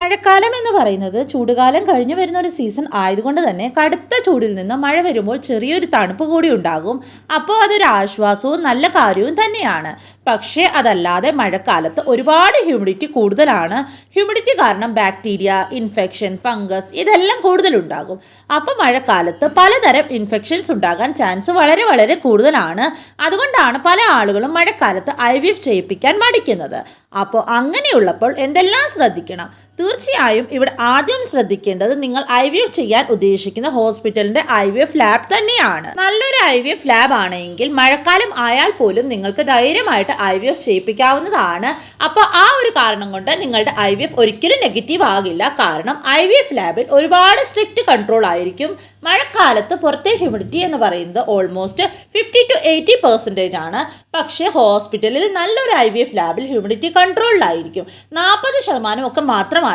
മഴക്കാലം എന്ന് പറയുന്നത് ചൂടുകാലം കഴിഞ്ഞു വരുന്ന ഒരു സീസൺ ആയതുകൊണ്ട് തന്നെ കടുത്ത ചൂടിൽ നിന്ന് മഴ വരുമ്പോൾ ചെറിയൊരു തണുപ്പ് കൂടി ഉണ്ടാകും. അപ്പോൾ അതൊരു ആശ്വാസവും നല്ല കാര്യവും തന്നെയാണ്. പക്ഷേ അതല്ലാതെ മഴക്കാലത്ത് ഒരുപാട് ഹ്യൂമിഡിറ്റി കൂടുതലാണ്. ഹ്യൂമിഡിറ്റി കാരണം ബാക്ടീരിയ, ഇൻഫെക്ഷൻ, ഫംഗസ് ഇതെല്ലാം കൂടുതലുണ്ടാകും. അപ്പോൾ മഴക്കാലത്ത് പലതരം ഇൻഫെക്ഷൻസ് ഉണ്ടാകാൻ ചാൻസ് വളരെ വളരെ കൂടുതലാണ്. അതുകൊണ്ടാണ് പല ആളുകളും മഴക്കാലത്ത് IVF ചെയ്യിപ്പിക്കാൻ മടിക്കുന്നത്. അപ്പോൾ അങ്ങനെയുള്ളപ്പോൾ എന്തെല്ലാം ശ്രദ്ധിക്കണം? തീർച്ചയായും ഇവിടെ ആദ്യം ശ്രദ്ധിക്കേണ്ടത് നിങ്ങൾ IVF ചെയ്യാൻ ഉദ്ദേശിക്കുന്ന ഹോസ്പിറ്റലിന്റെ IVF ലാബ് തന്നെയാണ്. നല്ലൊരു IVF ലാബ് ആണെങ്കിൽ മഴക്കാലം ആയാൽ പോലും നിങ്ങൾക്ക് ധൈര്യമായിട്ട് IVF ചെയ്യിപ്പിക്കാവുന്നതാണ്. അപ്പോൾ ആ ഒരു കാരണം കൊണ്ട് നിങ്ങളുടെ IVF ഒരിക്കലും നെഗറ്റീവ് ആകില്ല. കാരണം IVF ലാബിൽ ഒരുപാട് സ്ട്രിക്റ്റ് കൺട്രോൾ ആയിരിക്കും. മഴക്കാലത്ത് പുറത്തെ ഹ്യൂമിഡിറ്റി എന്ന് പറയുന്നത് ഓൾമോസ്റ്റ് 50 to 80% ആണ്. പക്ഷേ ഹോസ്പിറ്റലിൽ നല്ലൊരു IVF ലാബിൽ ഹ്യൂമിഡിറ്റി കൺട്രോളിലായിരിക്കും. 40% ഒക്കെ മാത്രമായിരിക്കും